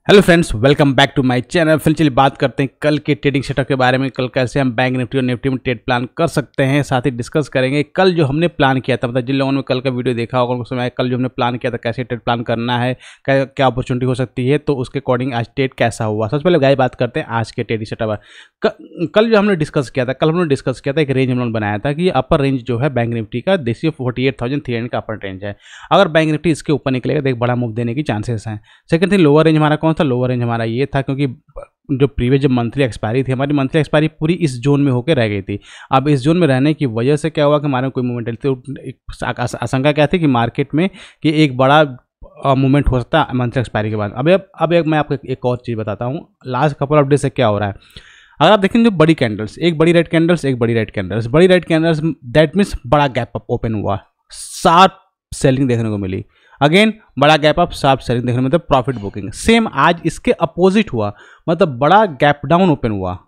Hello friends, welcome back to my channel. फिर चलिए बात करते हैं कल के ट्रेडिंग सेटअप के बारे में। कल कैसे हम बैंक निफ्टी और निफ्टी में ट्रेड प्लान कर सकते हैं, साथ ही डिस्कस करेंगे कल जो हमने प्लान किया था। मतलब जिन लोगों ने कल का वीडियो देखा होगा उनको समझ कल जो हमने प्लान किया था कैसे ट्रेड प्लान करना है, क्या अपॉर्चुनिटी हो सकती है, तो उसके अकॉर्डिंग आज ट्रेड कैसा हुआ। सबसे पहले गाइस बात करते हैं आज के ट्रेडिंग सेटअप। कल जो हमने डिस्कस किया था, एक रेंज हम लोगों ने बनाया था कि अपर रेंज जो है बैंक निफ्टी का देसी 48,300 का अपर रेंज है। अगर बैंक निफ्टी इसके ऊपर निकलेगा तो एक बड़ा मूव देने की चांसेस हैं। सेकंड थिंग, लोअर रेंज हमारा कौन सा? लोअर रेंज हमारा ये था क्योंकि जो प्रीवियस जब मंथली एक्सपायरी थी, हमारी मंथली एक्सपायरी पूरी इस जोन में होकर रह गई थी। अब इस जोन में रहने की वजह से क्या हुआ कि हमारे कोई मूवमेंट तो आशंका क्या थी कि मार्केट में कि एक बड़ा मूवमेंट हो सकता है मंथली एक्सपायरी के बाद। अब मैं आपको एक और चीज़ बताता हूँ लास्ट कपल ऑफ डे से क्या हो रहा है। अगर आप देखें जो बड़ी कैंडल्स, एक बड़ी रेड कैंडल्स, एक बड़ी रेड कैंडल्स, बड़ी रेड कैंडल्स दैट मीन्स बड़ा गैप अप ओपन हुआ, शार्प सेलिंग देखने को मिली। अगेन बड़ा गैप अप, शार्प सेलिंग देखने में, मतलब प्रॉफिट बुकिंग। सेम आज इसके अपोजिट हुआ, मतलब बड़ा गैप डाउन ओपन हुआ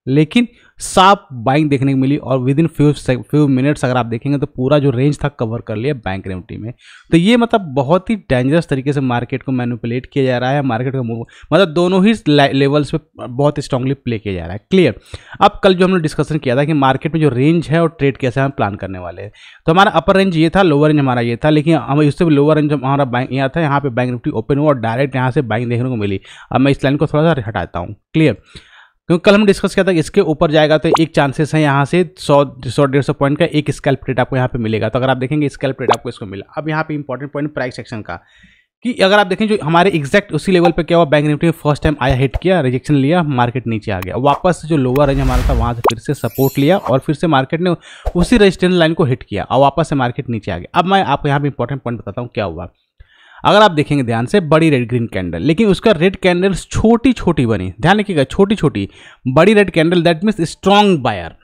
लेकिन शार्प बाइंग देखने को मिली और विद इन फ्यू मिनट्स अगर आप देखेंगे तो पूरा जो रेंज था कवर कर लिया बैंक निफ्टी में। तो ये मतलब बहुत ही डेंजरस तरीके से मार्केट को मैनिपुलेट किया जा रहा है। मार्केट का मूव मतलब दोनों ही लेवल्स पे बहुत स्ट्रांगली प्ले किया जा रहा है। क्लियर। अब कल जो हमने डिस्कशन किया था कि मार्केट में जो रेंज है और ट्रेड कैसे हम प्लान करने वाले हैं, तो हमारा अपर रेंज ये था, लोअर रेंज हमारा ये था, लेकिन हम इससे भी लोअर रेंज हमारा बैंक यहाँ था, यहाँ पे बैंक निफ्टी ओपन हुआ और डायरेक्ट यहाँ से बाइंग देखने को मिली। अब मैं इस लाइन को थोड़ा सा हटाता हूँ। क्लियर। क्योंकि कल हम डिस्कस किया था कि इसके ऊपर जाएगा तो एक चांसेस है यहाँ से 100-150 पॉइंट का एक स्कैल्प ट्रेड आपको यहाँ पे मिलेगा। तो अगर आप देखेंगे स्कैल्प ट्रेड आपको इसको मिला। अब यहाँ पे इंपॉर्टेंट पॉइंट प्राइस सेक्शन का कि अगर आप देखें जो हमारे एग्जैक्ट उसी लेवल पे क्या हुआ, बैंक निफ्टी फर्स्ट टाइम आया, हिट किया, रिजेक्शन लिया, मार्केट नीचे आ गया, वापस जो लोअर रेंज हमारा था वहाँ से फिर से सपोर्ट लिया और फिर से मार्केट ने उसी रेजिस्टेंस लाइन को हिट किया और वापस से मार्केट नीचे आ गया। अब मैं आपको यहाँ पे इंपॉर्टेंट पॉइंट बताता हूँ क्या हुआ। अगर आप देखेंगे ध्यान से, बड़ी रेड ग्रीन कैंडल, लेकिन उसका रेड कैंडल्स छोटी छोटी बनी। ध्यान रखिएगा, छोटी छोटी। बड़ी red candle that means strong buyer.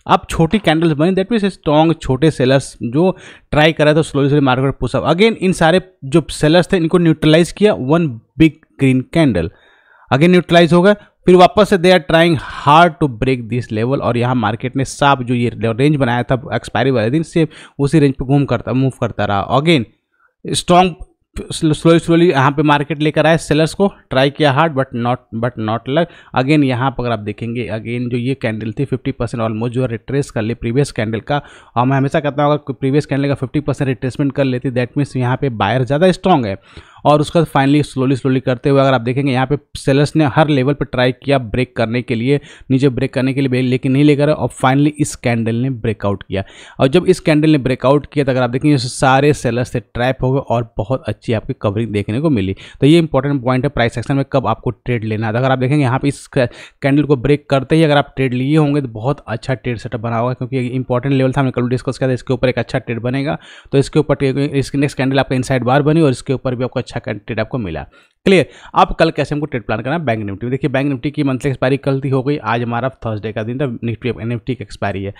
अब छोटी कैंडल्स बनी दैट मीन्स स्ट्रॉन्ग छोटे सेलर्स जो ट्राई कर रहे थे slowly slowly market push up. Again इन सारे जो सेलर्स थे इनको न्यूट्रलाइज किया one big green candle. Again neutralize हो गया, फिर वापस से they are trying hard to break this level और यहाँ मार्केट ने साफ जो ये रेंज बनाया था एक्सपायरी वाले दिन से उसी रेंज पे मूव करता रहा। अगेन स्ट्रॉन्ग स्लोली यहाँ पे मार्केट लेकर आए, सेलर्स को ट्राई किया hard but not luck. Again यहाँ पर अगर आप देखेंगे, अगेन जो ये कैंडल थी 50% ऑलमोस्ट जो है रिट्रेस कर ले प्रीवियस कैंडल का। और मैं हमेशा कहता हूँ अगर प्रीवियस कैंडल का 50% रिट्रेसमेंट कर लेती दैट मीन्स यहाँ पे बायर ज़्यादा स्ट्रॉन्ग है। और उसका फाइनली स्लोली करते हुए अगर आप देखेंगे यहाँ पे सेलर्स ने हर लेवल पे ट्राई किया ब्रेक करने के लिए, नीचे ब्रेक करने के लिए, लेकिन नहीं लेकर और फाइनली इस कैंडल ने ब्रेकआउट किया। और जब इस कैंडल ने ब्रेकआउट किया तो अगर आप देखेंगे सारे सेलर्स से ट्रैप हो गए और बहुत अच्छी आपकी कवरिंग देखने को मिली। तो ये इंपॉर्टेंट पॉइंट है प्राइस सेक्शन में कब आपको ट्रेड लेना है। अगर आप देखेंगे यहाँ पे इस कैंडल को ब्रेक करते ही अगर आप ट्रेड लिए होंगे तो बहुत अच्छा ट्रेड सेटअप बना होगा, क्योंकि इंपॉर्टेंट लेवल था, हमने कल डिस्कस किया था। इसके ऊपर एक अच्छा ट्रेड बनेगा तो इसके ऊपर इसकी नेक्स्ट कैंडल आपका इनसाइड बार बनी और इसके ऊपर भी आपको अच्छा ट्रेड आपको मिला। क्लियर। अब कल कैसे हमको ट्रेड प्लान करना है बैंक निफ्टी में। देखिए बैंक निफ्टी की मंथली एक्सपायरी कल थी, हो गई। आज हमारा थर्सडे का दिन था, निफ्टी की एक्सपायरी है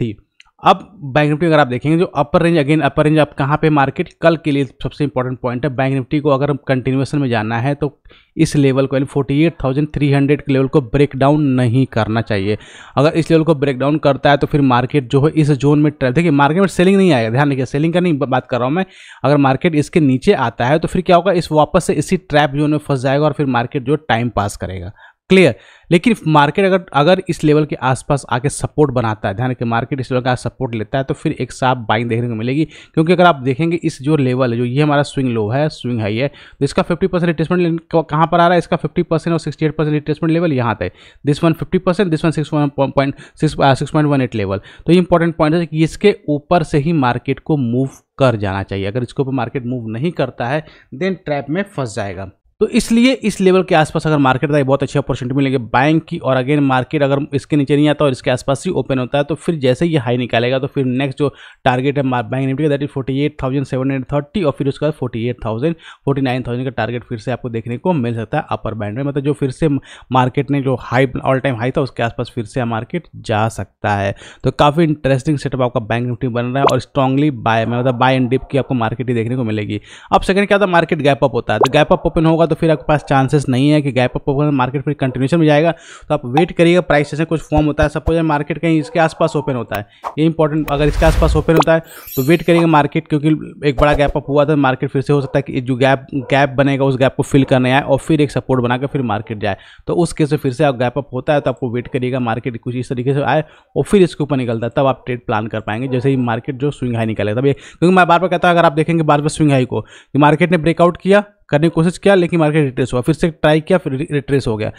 थी। अब बैंक निफ्टी अगर आप देखेंगे जो अपर रेंज, अगेन अपर रेंज आप कहाँ पे मार्केट कल के लिए सबसे इंपॉर्टेंट पॉइंट है। बैंक निफ्टी को अगर कंटिन्यूएशन में जाना है तो इस लेवल को यानी 48,300 के लेवल को ब्रेक डाउन नहीं करना चाहिए। अगर इस लेवल को ब्रेक डाउन करता है तो फिर मार्केट जो है इस जोन में देखिए मार्केट में सेलिंग नहीं आएगा। ध्यान रखिए, सेलिंग का नहीं बात कर रहा हूँ मैं। अगर मार्केट इसके नीचे आता है तो फिर क्या होगा, इस वापस से इसी ट्रैप जोन में फंस जाएगा और फिर मार्केट जो टाइम पास करेगा। क्लियर। लेकिन मार्केट अगर इस लेवल के आसपास आके सपोर्ट बनाता है, ध्यान रखिए मार्केट इस लेवल का सपोर्ट लेता है तो फिर एक साफ बाइंग देखने को मिलेगी। क्योंकि अगर आप देखेंगे इस जो लेवल है, जो ये हमारा स्विंग लो है, स्विंग हाई है, तो इसका 50% रिट्रेसमेंट कहाँ पर आ रहा है, इसका 50% और 68% रिट्रेसमेंट लेवल यहाँ पे। This one 50%, this one 6.18 level. तो ये इंपॉर्टेंट पॉइंट है कि इसके ऊपर से ही मार्केट को मूव कर जाना चाहिए। अगर इसके ऊपर मार्केट मूव नहीं करता है देन ट्रैप में फंस जाएगा। तो इसलिए इस लेवल के आसपास अगर मार्केट है बहुत अच्छी अपॉर्चुनिटी मिलेगी बैंक की। और अगेन मार्केट अगर इसके नीचे नहीं आता और इसके आसपास ही ओपन होता है तो फिर जैसे ही हाई निकालेगा तो फिर नेक्स्ट जो टारगेट है बैंक निफ्टी का दैट इज 48,730 और फिर उसके बाद 49,000 का टारगेट फिर से आपको देखने को मिल सकता है अपर बैंड में। मतलब जो फिर से मार्केट ने जो हाई ऑल टाइम हाई था उसके आसपास फिर से मार्केट जा सकता है। तो काफ़ी इंटरेस्टिंग सेटअप आपका बैंक निफ्टी बन रहा है और स्ट्रांगली बाय में मतलब बाय एंड डिप की आपको मार्केट ही देखने को मिलेगी। अब सेकंड क्या था, मार्केट गैप अप होता है। तो गैप अप ओपन होगा तो फिर आपके पास चांसेस नहीं है कि गैप अप होगा, मार्केट फिर कंटिन्यूशन में जाएगा। तो आप वेट करिएगा, प्राइस सेशन कुछ फॉर्म होता है, सपोज मार्केट कहीं इसके आसपास ओपन होता है, ये इंपॉर्टेंट, अगर इसके आसपास ओपन होता है तो वेट करिएगा मार्केट, क्योंकि एक बड़ा गैप अप हुआ था, मार्केट फिर से हो सकता है कि जो गैप बनेगा उस गैप को फिल करने आए और फिर एक सपोर्ट बनाकर फिर मार्केट जाए। तो उस केस में फिर से आप गैप अप होता है तो आपको वेट करिएगा मार्केट कुछ इस तरीके से आए और फिर इसके ऊपर निकलता है, तब आप ट्रेड प्लान कर पाएंगे, जैसे ही मार्केट जो स्विंग हाई निकलेगा। तब क्योंकि मैं बार बार कहता हूं, अगर आप देखेंगे बार बार स्विंग हाई को, कि मार्केट ने ब्रेकआउट किया, करने की कोशिश किया, लेकिन मार्केट रिट्रेस हुआ, फिर से ट्राई किया, फिर रिट्रेस हो गया,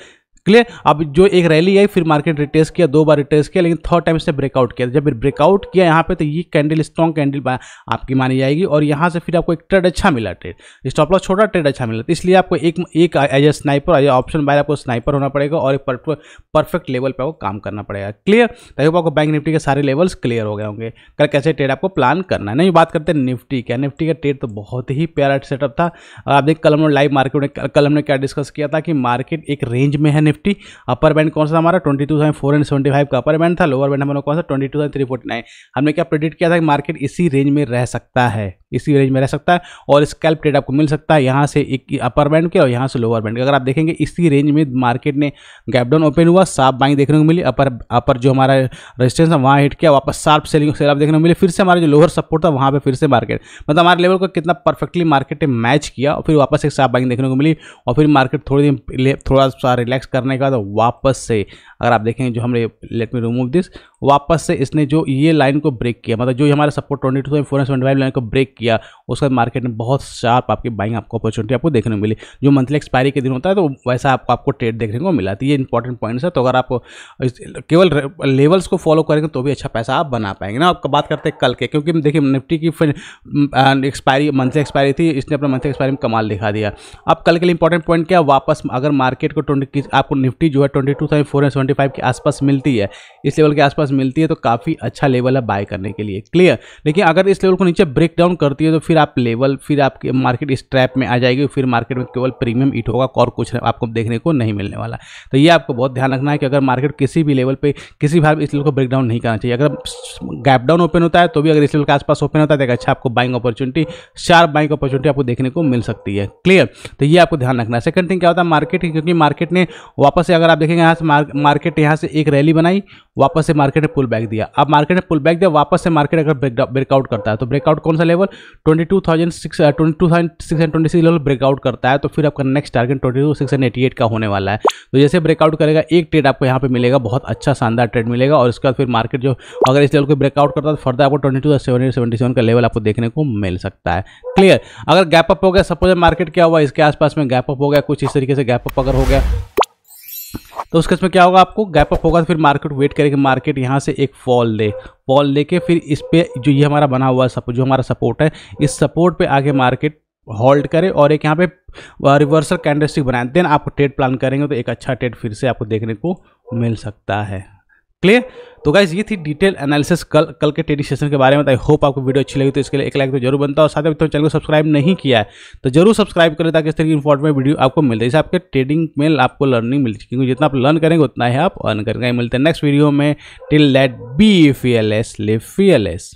क्लियर। अब जो एक रैली आई, फिर मार्केट रिट्रेस किया, 2 बार रिट्रेस किया, लेकिन थर्ड टाइम से ब्रेकआउट किया। जब ब्रेकआउट किया यहाँ पे तो ये कैंडल स्ट्रॉन्ग कैंडल आपकी मानी जाएगी और यहाँ से फिर आपको एक ट्रेड अच्छा मिला, ट्रेड स्टॉप लॉस छोटा, ट्रेड अच्छा मिला। तो इसलिए आपको एक as a sniper, as option buyer आपको स्नाइपर होना पड़ेगा और एक परफेक्ट लेवल पर आपको काम करना पड़ेगा, क्लियर। तभी आपको बैंक निफ्टी के सारे लेवल्स क्लियर हो गए होंगे। कल कैसे ट्रेड आपको प्लान करना है। नहीं, बात करते हैं निफ्टी का। निफ्टी का ट्रेड तो बहुत ही प्यारा सेटअप था। आप देख, कल हमने लाइव मार्केट में, कल हमने क्या डिस्कस किया था कि मार्केट एक रेंज में है। निफ्टी अपर बैंड कौन सा हमारा 22,475 का अपर बैंड था, लोअर बैंड हमारा कौन सा 22,349। हमने क्या प्रेडिक्ट किया था कि मार्केट इसी रेंज में रह सकता है, इसी रेंज में रह सकता है और स्कैल्प ट्रेड आपको मिल सकता है यहाँ से एक अपर बैंड के और यहाँ से लोअर बैंड के। अगर आप देखेंगे इसी रेंज में मार्केट ने गैप डाउन ओपन हुआ, शार्प बाइंग देखने को मिली, अपर जो हमारा रेजिस्टेंस है वहाँ हिट किया, वापस शार्प सेलिंग सेल देखने को मिली, फिर से हमारा जो लोअर सपोर्ट था वहाँ पे फिर से मार्केट, मतलब हमारे लेवल को कितना परफेक्टली मार्केट ने मैच किया और फिर वापस एक शार्प बाइंग देखने को मिली और फिर मार्केट थोड़ा सा रिलैक्स करने का तो वापस से, अगर आप देखेंगे जो हमने, लेट मी रिमूव दिस, वापस से इसने जो ये लाइन को ब्रेक किया, मतलब जो हमारा सपोर्ट 22,475 लाइन को ब्रेक किया, उसके बाद मार्केट में बहुत शार्प आपकी बाइंग आपको अपॉर्चुनिटी आपको देखने को मिली। जो मंथली एक्सपायरी के दिन होता है तो वैसा आपको ट्रेड देखने को मिला। तो ये इंपॉर्टेंट पॉइंट्स है। तो अगर आप केवल लेवल्स को फॉलो करेंगे तो भी अच्छा पैसा आप बना पाएंगे ना। आपको बात करते हैं कल के, क्योंकि देखिए निफ्टी की एक्सपायरी, मंथली एक्सपायरी थी, इसने अपना मंथली एक्सपायरी में कमाल दिखा दिया। अब कल के लिए इंपॉर्टेंट पॉइंट क्या, वापस अगर मार्केट को आपको निफ्टी जो है 22,475 के आसपास मिलती है, इस लेवल के आसपास मिलती है तो काफ़ी अच्छा लेवल है बाय करने के लिए, क्लियर। लेकिन अगर इस लेवल को नीचे ब्रेक डाउन करती है तो फिर आप लेवल, फिर आपकी मार्केट इस ट्रैप में आ जाएगी, फिर मार्केट में केवल प्रीमियम हिट होगा और कुछ आपको देखने को नहीं मिलने वाला। तो ये आपको बहुत ध्यान रखना है कि अगर मार्केट किसी भी लेवल पे किसी भी इस लेवल को ब्रेक डाउन नहीं करना चाहिए। अगर गैप डाउन ओपन होता है तो भी अगर इस लेवल के आसपास ओपन होता है तो अच्छा आपको buying opportunity, sharp buying opportunity आपको देखने को मिल सकती है, क्लियर। तो ये आपको ध्यान रखना है। सेकंड थिंग क्या होता है मार्केट, क्योंकि मार्केट ने वापस से, अगर आप देखेंगे यहाँ से मार्केट यहाँ से एक रैली बनाई, वापस से मार्केट ने पुल बैक दिया। अब मार्केट ने पुल बैक दिया, वापस से मार्केट अगर ब्रेकआउट करता है तो ब्रेकआउट कौन सा लेवल 22,626 लेवल ब्रेकआउट करता है तो फिर आपका नेक्स्ट टारगेट 22,688 का होने वाला है। तो जैसे ब्रेकआउट करेगा एक ट्रेड आपको यहाँ पे मिलेगा, बहुत अच्छा शानदार ट्रेड मिलेगा और उसके बाद फिर मार्केट जो अगर इस लेवल को ब्रेकआउट करता है तो फर्दर आपको 22,777 का लेवल आपको देखने को मिल सकता है, क्लियर। अगर गैप अप हो गया, सपोज मार्केट क्या हुआ, इसके आसपास में गैप अप हो गया, कुछ इस तरीके से गैप अप अगर हो गया तो उसके इसमें क्या होगा, आपको गैप अप होगा तो फिर मार्केट वेट करेगी, मार्केट यहाँ से एक फॉल लेके फिर इस पे जो ये हमारा बना हुआ है जो हमारा सपोर्ट है, इस सपोर्ट पे आगे मार्केट होल्ड करे और एक यहाँ पे रिवर्सल कैंडलस्टिक बनाए, देन आप ट्रेड प्लान करेंगे तो एक अच्छा ट्रेड फिर से आपको देखने को मिल सकता है, क्लियर। तो गाइज ये थी डिटेल एनालिसिस कल के ट्रेडिंग सेशन के बारे में। आई होप आपको वीडियो अच्छी लगी, तो इसके लिए एक लाइक तो जरूर बनता है और साथ ही तो चैनल को सब्सक्राइब नहीं किया है तो जरूर सब्सक्राइब करें ताकि इस तरह की इंपॉर्टेंट वीडियो आपको मिल जाए, इससे आपके ट्रेडिंग में आपको लर्निंग मिलती है, क्योंकि जितना आप लर्न करेंगे उतना ही आप अर्न करेंगे। मिलते हैं नेक्स्ट वीडियो में। Till that be fearless, live fearless।